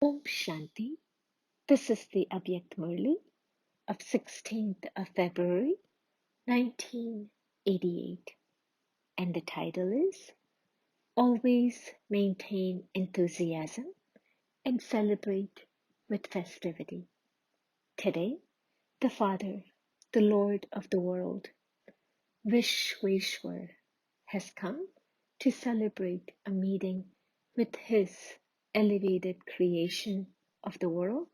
Om Shanti. This is the Avyakt Murli of 16th of February 1988, and the title is Always Maintain Enthusiasm and Celebrate with Festivity. Today, the Father, the Lord of the world, Vishweshwar, has come to celebrate a meeting with his elevated creation of the world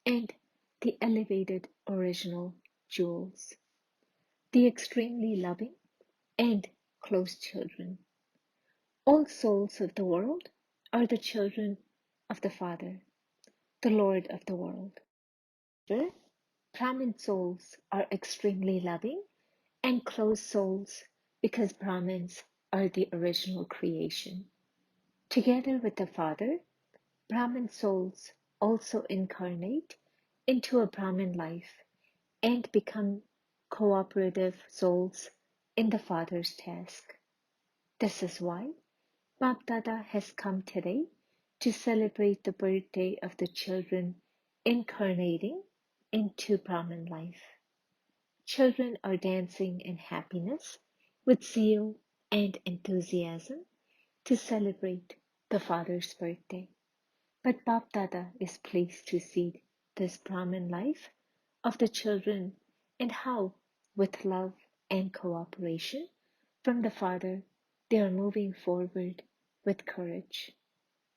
and the elevated original jewels, the extremely loving and close children. All souls of the world are the children of the Father, the Lord of the world. Brahmin souls are extremely loving and close souls because Brahmins are the original creation. Together with the Father, Brahmin souls also incarnate into a Brahmin life and become cooperative souls in the Father's task. This is why Bapdada has come today to celebrate the birthday of the children incarnating into Brahmin life. Children are dancing in happiness with zeal and enthusiasm to celebrate the Father's birthday. But Bapdada is pleased to see this Brahmin life of the children and how, with love and cooperation from the Father, they are moving forward with courage.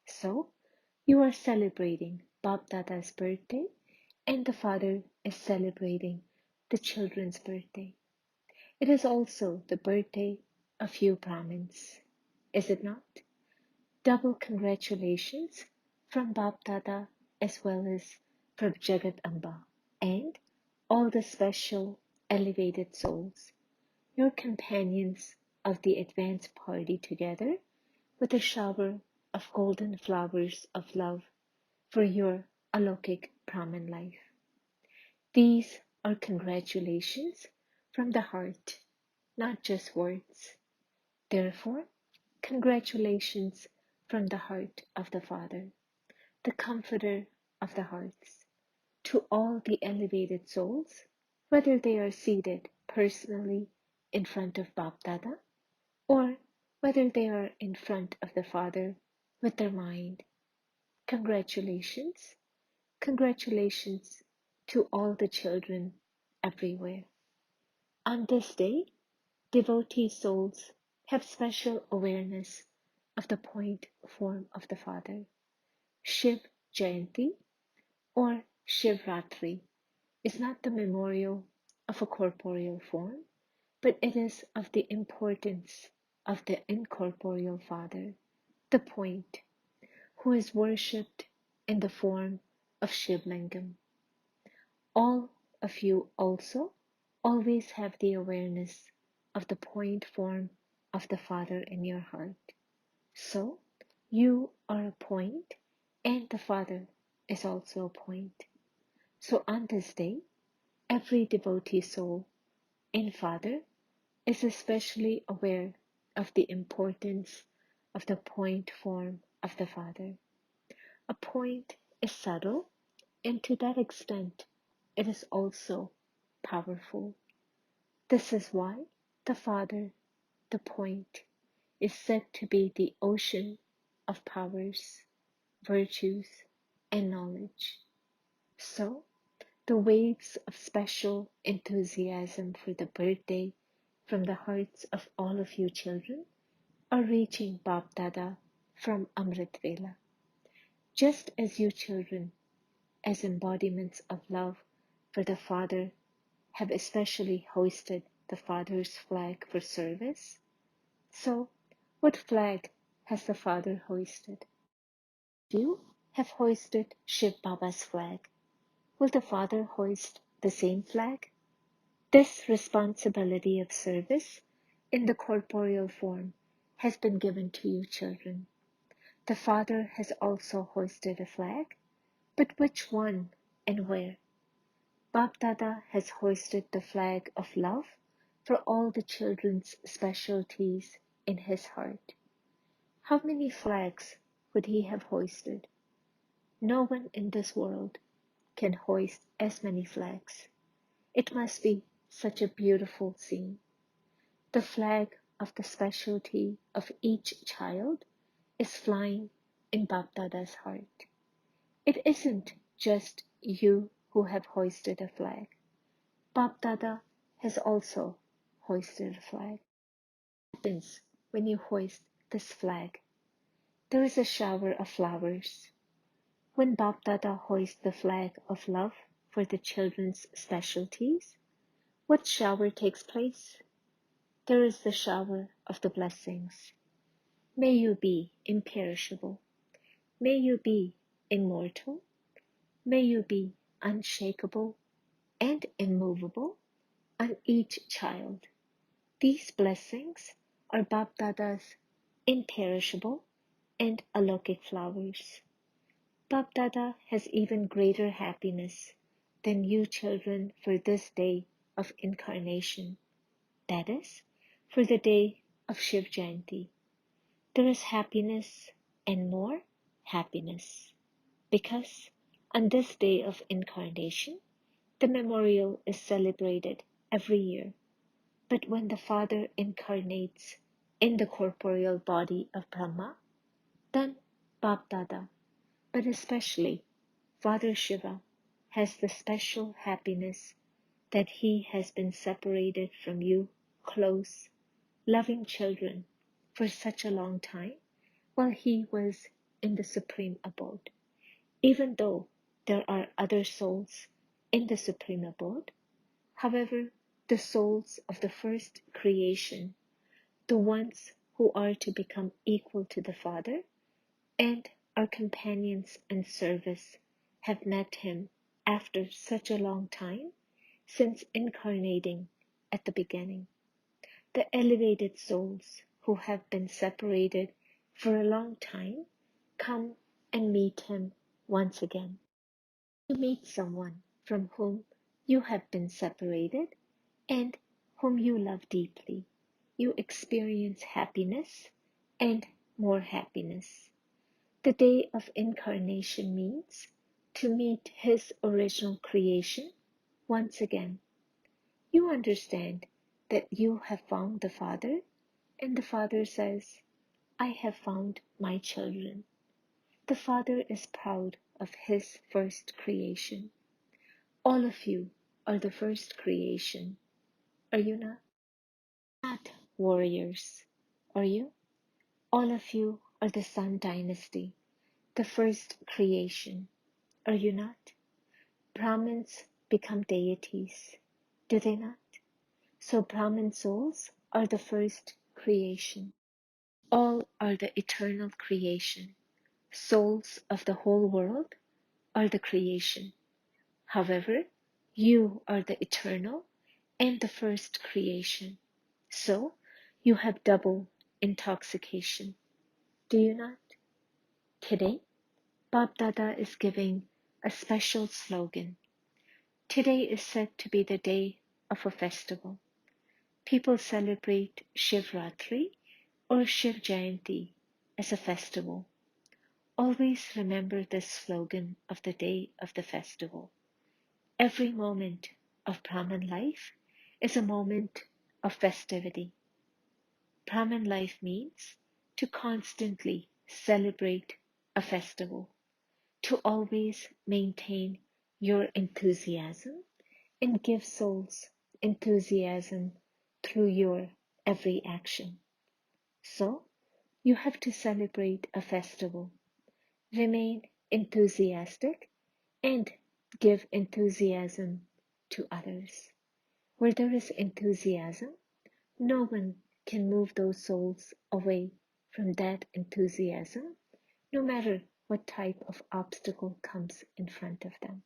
So, you are celebrating Bapdada's birthday, and the Father is celebrating the children's birthday. It is also the birthday of you Brahmins, is it not? Double congratulations from Bapdada as well as from Jagat Amba and all the special elevated souls, your companions of the advance party, together with a shower of golden flowers of love for your alokik Brahmin life. These are congratulations from the heart, not just words. Therefore, congratulations from the heart of the Father, the comforter of the hearts, to all the elevated souls, whether they are seated personally in front of Bapdada or whether they are in front of the Father with their mind. Congratulations, congratulations to all the children everywhere. On this day, devotee souls have special awareness of the point form of the Father. Shiv Jayanti or Shivratri is not the memorial of a corporeal form, but it is of the importance of the incorporeal Father, the point, who is worshipped in the form of Shivlingam. All of you also always have the awareness of the point form of the Father in your heart. So, you are a point, and the Father is also a point. So on this day, every devotee soul in Father is especially aware of the importance of the point form of the Father. A point is subtle, and to that extent, it is also powerful. This is why the Father, the point, is said to be the ocean of powers, virtues, and knowledge. So, the waves of special enthusiasm for the birthday from the hearts of all of you children are reaching Bapdada from Amrit Vela. Just as you children, as embodiments of love for the Father, have especially hoisted the Father's flag for service, so what flag has the Father hoisted? You have hoisted Shiv Baba's flag. Will the Father hoist the same flag? This responsibility of service in the corporeal form has been given to you children. The Father has also hoisted a flag, but which one and where? Bapdada has hoisted the flag of love for all the children's specialties in his heart. How many flags would he have hoisted? No one in this world can hoist as many flags. It must be such a beautiful scene. The flag of the specialty of each child is flying in Bapdada's heart. It isn't just you who have hoisted a flag. Bapdada has also hoisted a flag. What happens when you hoist this flag? There is a shower of flowers. When Bapdada hoists the flag of love for the children's specialties, what shower takes place? There is the shower of the blessings. May you be imperishable. May you be immortal. May you be unshakable and immovable on each child. These blessings are Bapdada's imperishable and alokik flowers. Bapdada has even greater happiness than you children for this day of incarnation. That is, for the day of Shiv Jayanti. There is happiness and more happiness, because on this day of incarnation, the memorial is celebrated every year. But when the Father incarnates in the corporeal body of Brahma, then Bapdada, but especially Father Shiva, has the special happiness that he has been separated from you close, loving children for such a long time while he was in the supreme abode. Even though there are other souls in the supreme abode, however, the souls of the first creation, the ones who are to become equal to the Father and our companions in service, have met him after such a long time since incarnating at the beginning. The elevated souls who have been separated for a long time come and meet him once again. You meet someone from whom you have been separated and whom you love deeply. You experience happiness and more happiness. The day of incarnation means to meet his original creation once again. You understand that you have found the Father, and the Father says, I have found my children. The Father is proud of his first creation. All of you are the first creation, are you not? Not warriors, are you? All of you are the Sun dynasty, the first creation, are you not? Brahmins become deities, do they not? So Brahmin souls are the first creation. All are the eternal creation. Souls of the whole world are the creation. However, you are the eternal and the first creation. So, you have double intoxication. Do you not? Today, Bapdada is giving a special slogan. Today is said to be the day of a festival. People celebrate Shivratri or Shiv Jayanti as a festival. Always remember this slogan of the day of the festival. Every moment of Brahman life is a moment of festivity. Brahman life means to constantly celebrate a festival, to always maintain your enthusiasm and give souls enthusiasm through your every action. So, you have to celebrate a festival, remain enthusiastic, and give enthusiasm to others. Where there is enthusiasm, no one can move those souls away from that enthusiasm, no matter what type of obstacle comes in front of them.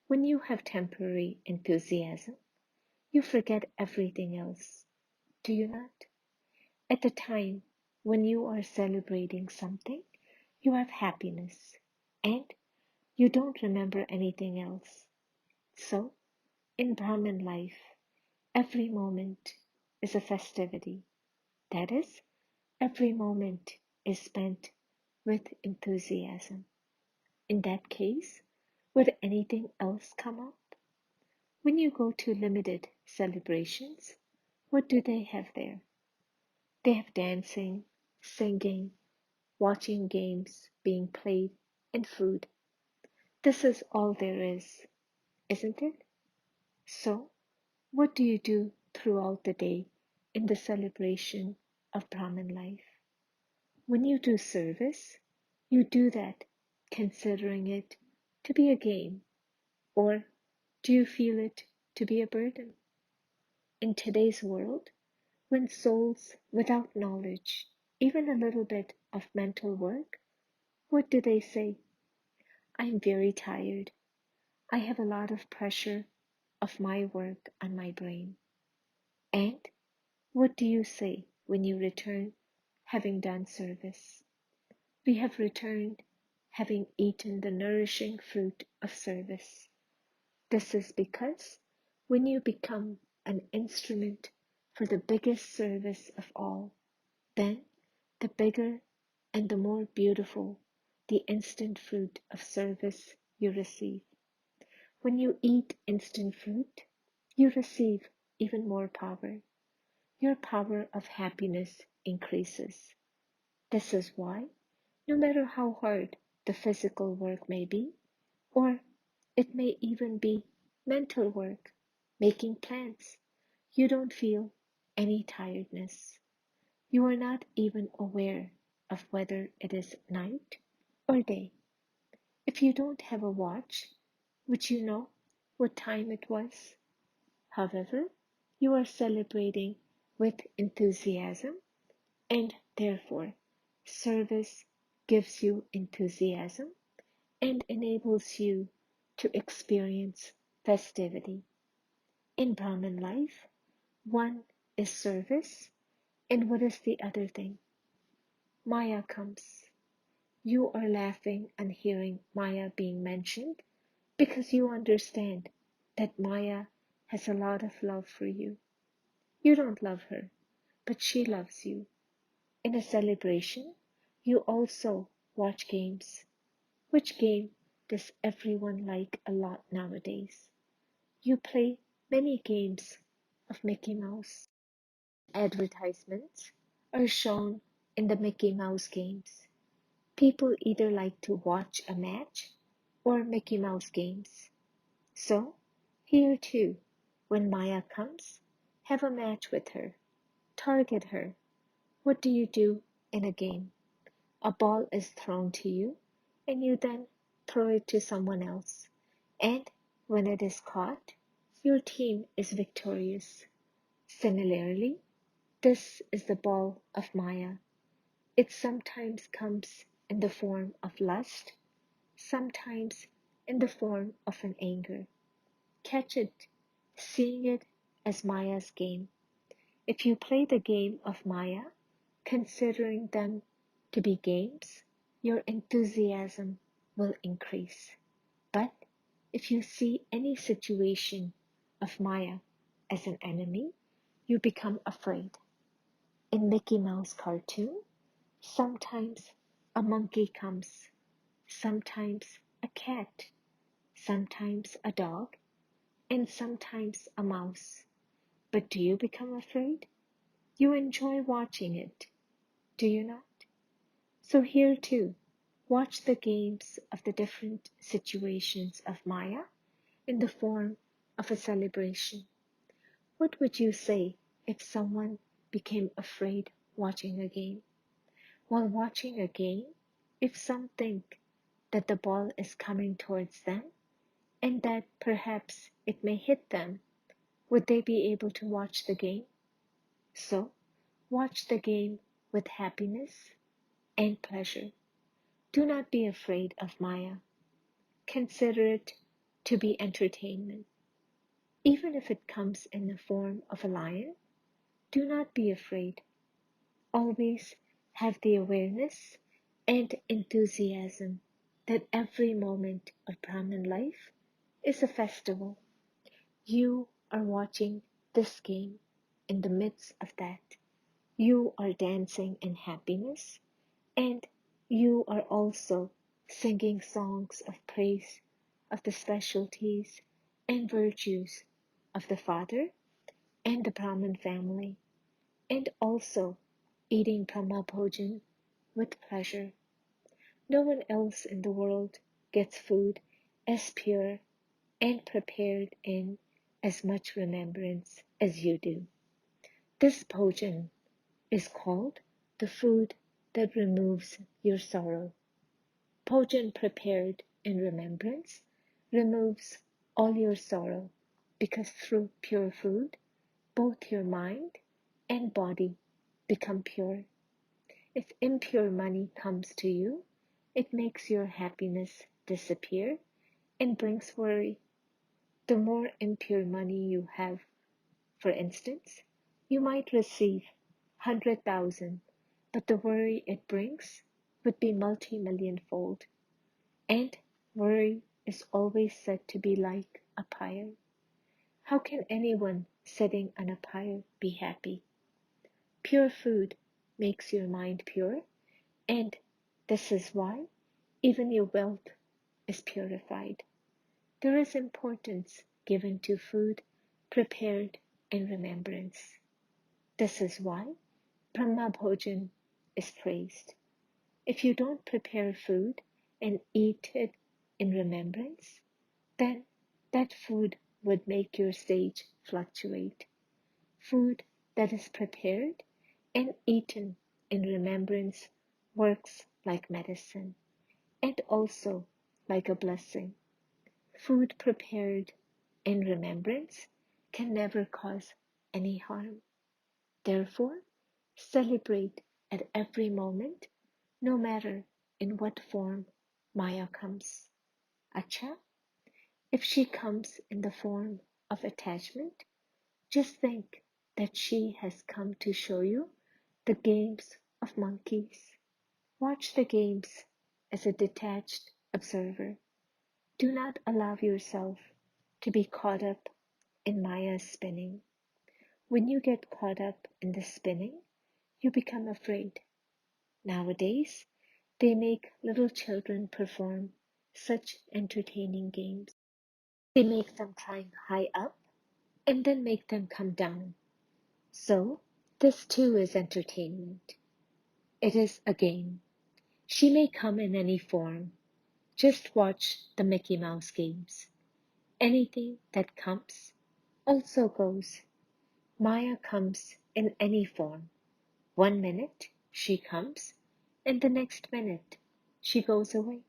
When you have temporary enthusiasm, you forget everything else, do you not? At the time when you are celebrating something, you have happiness, and you don't remember anything else. So, in Brahman life, every moment is a festivity. That is, every moment is spent with enthusiasm. In that case, would anything else come up? When you go to limited celebrations, what do they have there? They have dancing, singing, watching games being played, and food. This is all there is, isn't it? So, what do you do throughout the day in the celebration of Brahmin life? When you do service, you do that considering it to be a game, or do you feel it to be a burden? In today's world, when souls without knowledge, even a little bit of mental work, what do they say? I'm very tired. I have a lot of pressure of my work on my brain. And what do you say when you return having done service? We have returned having eaten the nourishing fruit of service. This is because when you become an instrument for the biggest service of all, then the bigger and the more beautiful the instant fruit of service you receive. When you eat instant fruit, you receive even more power. Your power of happiness increases. This is why, no matter how hard the physical work may be, or it may even be mental work, making plans, you don't feel any tiredness. You are not even aware of whether it is night or day. If you don't have a watch, would you know what time it was? However, you are celebrating with enthusiasm, and therefore, service gives you enthusiasm and enables you to experience festivity. In Brahmin life, one is service, and what is the other thing? Maya comes. You are laughing and hearing Maya being mentioned because you understand that Maya has a lot of love for you. You don't love her, but she loves you. In a celebration, you also watch games. Which game does everyone like a lot nowadays? You play many games of Mickey Mouse. Advertisements are shown in the Mickey Mouse games. People either like to watch a match or Mickey Mouse games. So, here too, when Maya comes, have a match with her. Target her. What do you do in a game? A ball is thrown to you, and you then throw it to someone else. And when it is caught, your team is victorious. Similarly, this is the ball of Maya. It sometimes comes in the form of lust, sometimes in the form of an anger. Catch it, seeing it as Maya's game. If you play the game of Maya, considering them to be games, your enthusiasm will increase. But if you see any situation of Maya as an enemy, you become afraid. In Mickey Mouse cartoon, sometimes a monkey comes, sometimes a cat, sometimes a dog, and sometimes a mouse. But do you become afraid? You enjoy watching it, do you not? So here too, watch the games of the different situations of Maya in the form of a celebration. What would you say if someone became afraid watching a game? While watching a game, if some think that the ball is coming towards them and that perhaps it may hit them, would they be able to watch the game? So, watch the game with happiness and pleasure. Do not be afraid of Maya. Consider it to be entertainment. Even if it comes in the form of a lion, do not be afraid. Always have the awareness and enthusiasm that every moment of Brahmin life is a festival. You are watching this game in the midst of that. You are dancing in happiness, and you are also singing songs of praise of the specialties and virtues of the father and the Brahmin family, and also eating Brahmabhojan with pleasure. No one else in the world gets food as pure and prepared in as much remembrance as you do. This bhojan is called the food that removes your sorrow. Bhojan prepared in remembrance removes all your sorrow, because through pure food, both your mind and body become pure. If impure money comes to you, it makes your happiness disappear and brings worry. The more impure money you have, for instance, you might receive 100,000, but the worry it brings would be multi-million fold. And worry is always said to be like a pyre. How can anyone sitting on a pyre be happy? Pure food makes your mind pure, and this is why even your wealth is purified. There is importance given to food prepared in remembrance. This is why Brahma Bhojan is praised. If you don't prepare food and eat it in remembrance, then that food would make your stage fluctuate. Food that is prepared and eaten in remembrance works like medicine and also like a blessing. Food prepared in remembrance can never cause any harm. Therefore, celebrate at every moment, no matter in what form Maya comes. Acha, if she comes in the form of attachment, just think that she has come to show you the games of monkeys. Watch the games as a detached observer. Do not allow yourself to be caught up in Maya's spinning. When you get caught up in the spinning, you become afraid. Nowadays, they make little children perform such entertaining games. They make them climb high up and then make them come down. So, this too is entertainment. It is a game. She may come in any form. Just watch the Mickey Mouse games. Anything that comes also goes. Maya comes in any form. 1 minute she comes, and the next minute she goes away.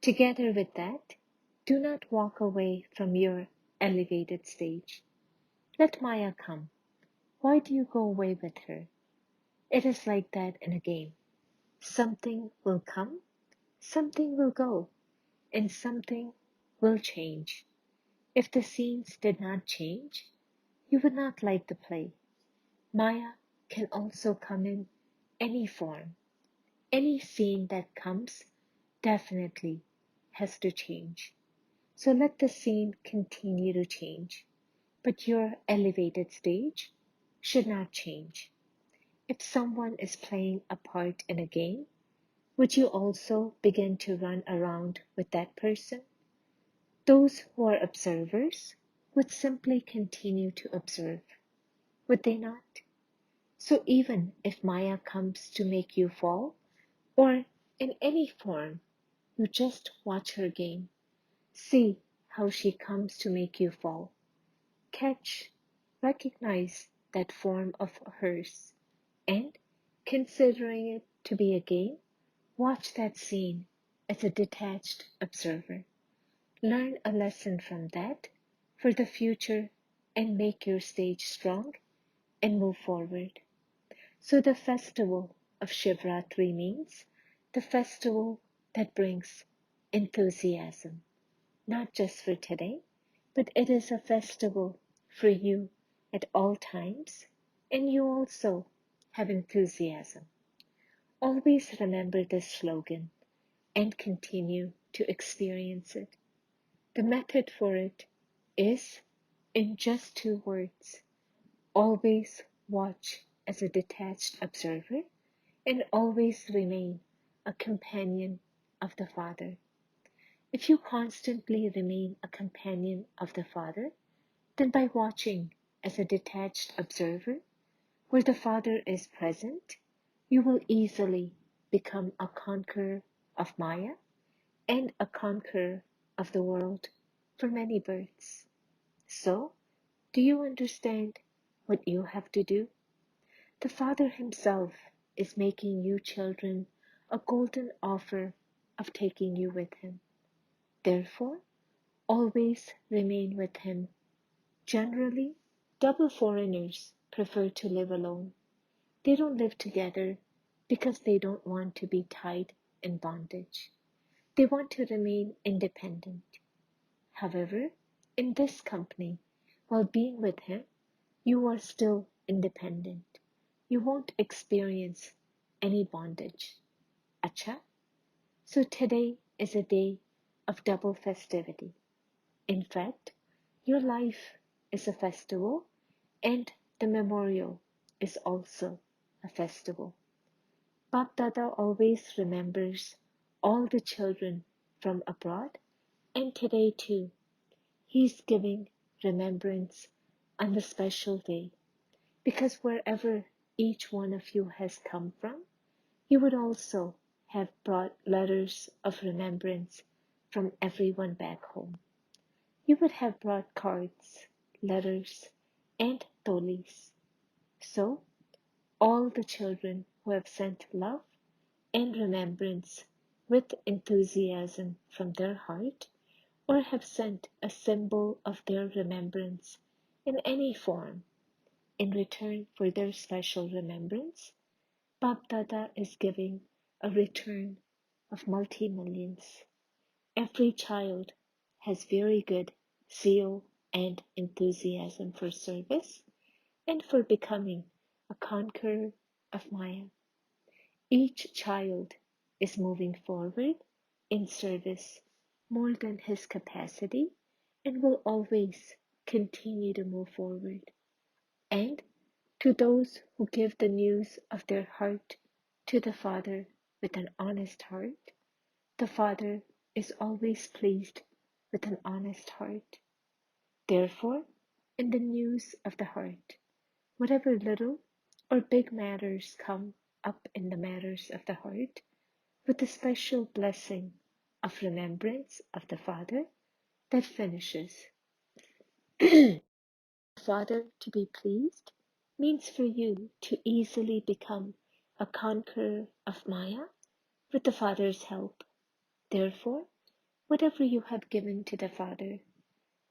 Together with that, do not walk away from your elevated stage. Let Maya come. Why do you go away with her? It is like that in a game. Something will come, something will go, and something will change. If the scenes did not change, you would not like the play. Maya can also come in any form. Any scene that comes definitely has to change. So let the scene continue to change, but your elevated stage should not change. If someone is playing a part in a game, would you also begin to run around with that person? Those who are observers would simply continue to observe, would they not? So even if Maya comes to make you fall, or in any form, you just watch her game. See how she comes to make you fall. Catch, recognize that form of hers, and, considering it to be a game, watch that scene as a detached observer. Learn a lesson from that for the future and make your stage strong and move forward. So the festival of Shivratri means the festival that brings enthusiasm, not just for today, but it is a festival for you at all times, and you also have enthusiasm. Always remember this slogan and continue to experience it. The method for it is in just 2 words. Always watch as a detached observer and always remain a companion of the Father. If you constantly remain a companion of the Father, then by watching as a detached observer where the Father is present, you will easily become a conqueror of Maya and a conqueror of the world for many births. So, do you understand what you have to do? The Father Himself is making you children a golden offer of taking you with Him. Therefore, always remain with Him. Generally, double foreigners prefer to live alone. They don't live together because they don't want to be tied in bondage. They want to remain independent. However, in this company, while being with Him, you are still independent. You won't experience any bondage. Acha? So today is a day of double festivity. In fact, your life is a festival and the memorial is also a festival. Bap Dada always remembers all the children from abroad, and today too, he's giving remembrance on the special day, because wherever each one of you has come from, you would also have brought letters of remembrance from everyone back home. You would have brought cards, letters, and tolis. So, all the children who have sent love and remembrance with enthusiasm from their heart, or have sent a symbol of their remembrance in any form in return for their special remembrance, Bap Dada is giving a return of multi-millions. Every child has very good zeal and enthusiasm for service and for becoming a conqueror of Maya. Each child is moving forward in service more than his capacity and will always continue to move forward. And to those who give the news of their heart to the Father with an honest heart, the Father is always pleased with an honest heart. Therefore, in the news of the heart, whatever little or big matters come up in the matters of the heart, with the special blessing of remembrance of the Father that finishes. Father to be pleased means for you to easily become a conqueror of Maya with the Father's help. Therefore, whatever you have given to the Father,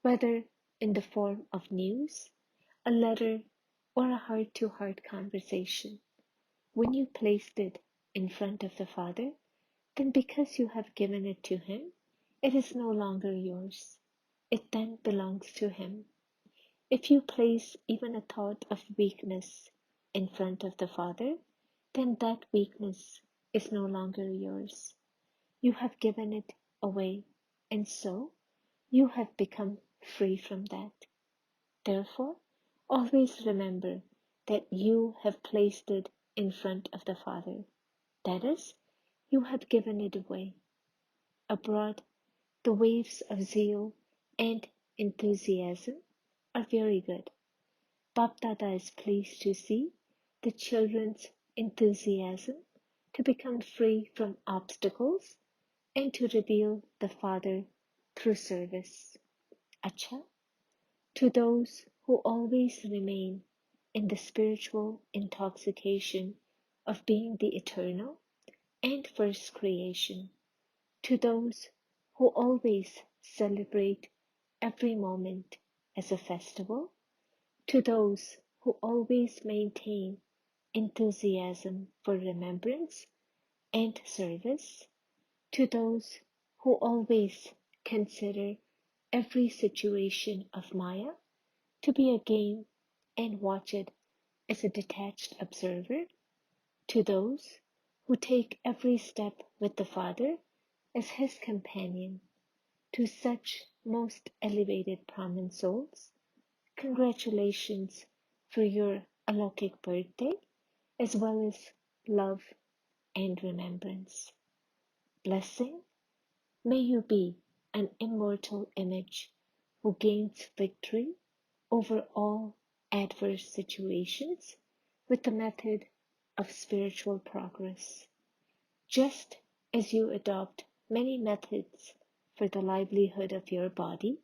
whether in the form of news, a letter, or a heart-to-heart conversation, when you placed it in front of the Father, then because you have given it to Him, it is no longer yours. It then belongs to Him. If you place even a thought of weakness in front of the Father, then that weakness is no longer yours. You have given it away, and so you have become free from that. Therefore, always remember that you have placed it in front of the Father. That is, you have given it away. Abroad, the waves of zeal and enthusiasm are very good. Bap Dada is pleased to see the children's enthusiasm to become free from obstacles and to reveal the Father through service. Acha, to those who always remain in the spiritual intoxication of being the eternal and first creation, to those who always celebrate every moment as a festival, to those who always maintain enthusiasm for remembrance and service, to those who always consider every situation of Maya to be a game and watch it as a detached observer, to those who take every step with the Father as his companion, to such most elevated Brahmin souls, congratulations for your alaukic birthday, as well as love and remembrance. Blessing, may you be an immortal image who gains victory over all adverse situations with the method of spiritual progress. Just as you adopt many methods for the livelihood of your body,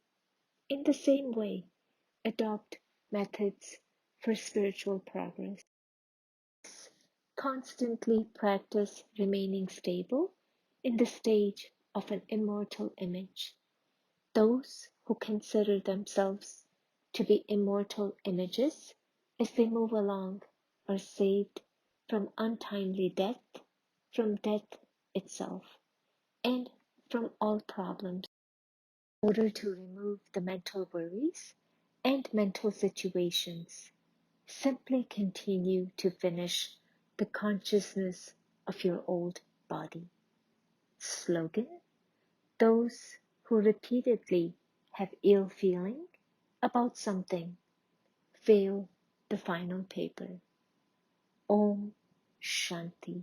in the same way, adopt methods for spiritual progress. Constantly practice remaining stable in the stage of an immortal image. Those who consider themselves to be immortal images as they move along are saved from untimely death, from death itself, and from all problems. In order to remove the mental worries and mental situations, simply continue to finish the consciousness of your old body. Slogan: those who repeatedly have ill feeling about something fail the final paper. Om Shanti.